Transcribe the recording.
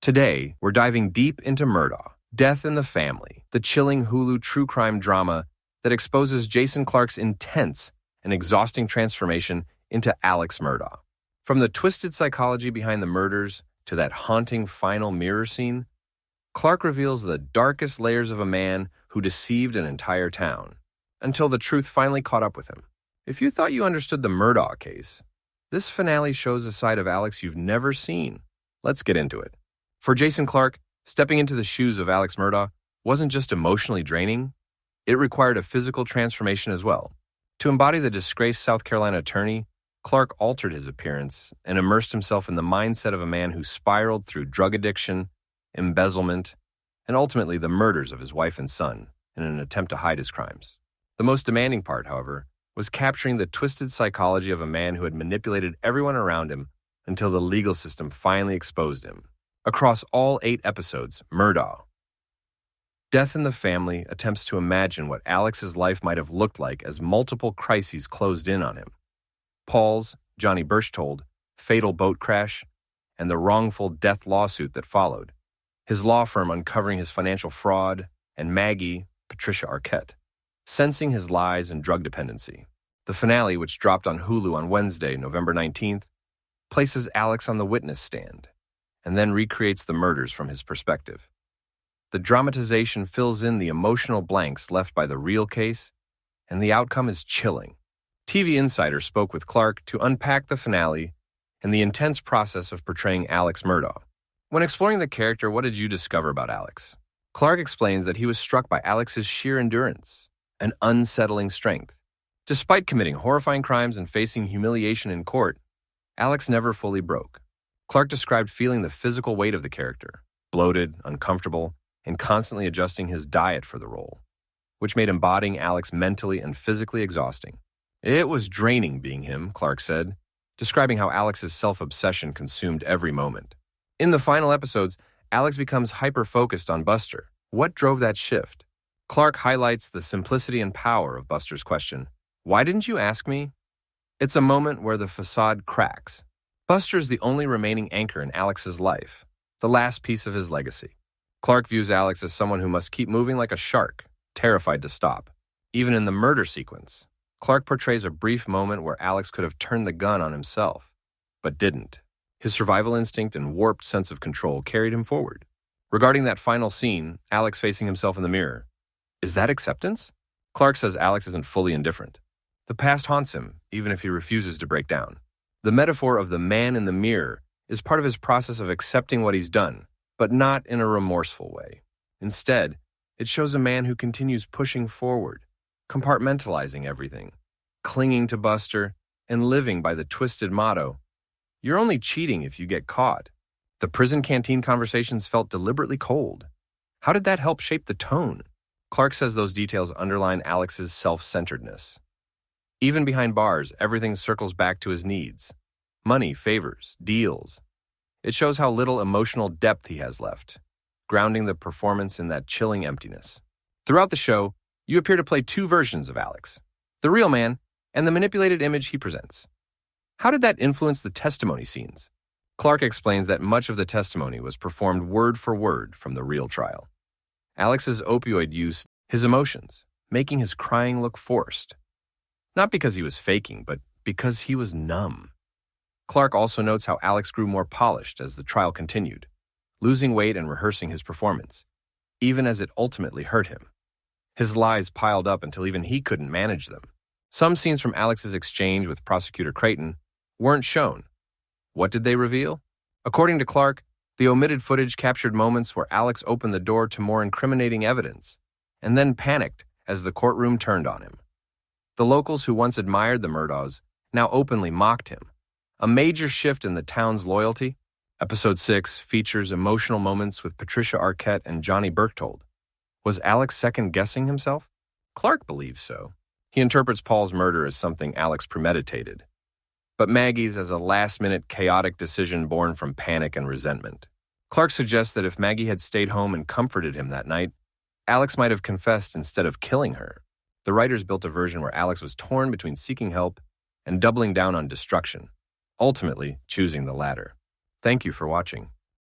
Today, we're diving deep into Murdaugh, Death in the Family, the chilling Hulu true crime drama that exposes Jason Clarke's intense and exhausting transformation into Alex Murdaugh. From the twisted psychology behind the murders to that haunting final mirror scene, Clarke reveals the darkest layers of a man who deceived an entire town, until the truth finally caught up with him. If you thought you understood the Murdaugh case, this finale shows a side of Alex you've never seen. Let's get into it. For Jason Clarke, stepping into the shoes of Alex Murdaugh wasn't just emotionally draining, it required a physical transformation as well. To embody the disgraced South Carolina attorney, Clarke altered his appearance and immersed himself in the mindset of a man who spiraled through drug addiction, embezzlement, and ultimately the murders of his wife and son in an attempt to hide his crimes. The most demanding part, however, was capturing the twisted psychology of a man who had manipulated everyone around him until the legal system finally exposed him. Across all 8 episodes, Murdaugh, Death in the Family attempts to imagine what Alex's life might have looked like as multiple crises closed in on him. Paul's, Johnny Berchtold, fatal boat crash, and the wrongful death lawsuit that followed. His law firm uncovering his financial fraud, and Maggie, Patricia Arquette, sensing his lies and drug dependency. The finale, which dropped on Hulu on Wednesday, November 19th, places Alex on the witness stand and then recreates the murders from his perspective. The dramatization fills in the emotional blanks left by the real case, and the outcome is chilling. TV Insider spoke with Clarke to unpack the finale and the intense process of portraying Alex Murdaugh. When exploring the character, what did you discover about Alex? Clarke explains that he was struck by Alex's sheer endurance, an unsettling strength. Despite committing horrifying crimes and facing humiliation in court, Alex never fully broke. Clarke described feeling the physical weight of the character, bloated, uncomfortable, and constantly adjusting his diet for the role, which made embodying Alex mentally and physically exhausting. It was draining being him, Clarke said, describing how Alex's self-obsession consumed every moment. In the final episodes, Alex becomes hyper-focused on Buster. What drove that shift? Clarke highlights the simplicity and power of Buster's question, "Why didn't you ask me?" It's a moment where the facade cracks. Buster is the only remaining anchor in Alex's life, the last piece of his legacy. Clarke views Alex as someone who must keep moving like a shark, terrified to stop. Even in the murder sequence, Clarke portrays a brief moment where Alex could have turned the gun on himself, but didn't. His survival instinct and warped sense of control carried him forward. Regarding that final scene, Alex facing himself in the mirror, is that acceptance? Clarke says Alex isn't fully indifferent. The past haunts him, even if he refuses to break down. The metaphor of the man in the mirror is part of his process of accepting what he's done, but not in a remorseful way. Instead, it shows a man who continues pushing forward, compartmentalizing everything, clinging to Buster, and living by the twisted motto, "You're only cheating if you get caught." The prison canteen conversations felt deliberately cold. How did that help shape the tone? Clarke says those details underline Alex's self-centeredness. Even behind bars, everything circles back to his needs. Money, favors, deals. It shows how little emotional depth he has left, grounding the performance in that chilling emptiness. Throughout the show, you appear to play 2 versions of Alex, the real man and the manipulated image he presents. How did that influence the testimony scenes? Clarke explains that much of the testimony was performed word for word from the real trial. Alex's opioid use, his emotions, making his crying look forced. Not because he was faking, but because he was numb. Clarke also notes how Alex grew more polished as the trial continued, losing weight and rehearsing his performance, even as it ultimately hurt him. His lies piled up until even he couldn't manage them. Some scenes from Alex's exchange with Prosecutor Creighton weren't shown. What did they reveal? According to Clarke, the omitted footage captured moments where Alex opened the door to more incriminating evidence, and then panicked as the courtroom turned on him. The locals who once admired the Murdaughs now openly mocked him. A major shift in the town's loyalty. Episode 6 features emotional moments with Patricia Arquette and Johnny Berchtold. Was Alex second-guessing himself? Clarke believes so. He interprets Paul's murder as something Alex premeditated, but Maggie's as a last-minute chaotic decision born from panic and resentment. Clarke suggests that if Maggie had stayed home and comforted him that night, Alex might have confessed instead of killing her. The writers built a version where Alex was torn between seeking help and doubling down on destruction, ultimately choosing the latter. Thank you for watching.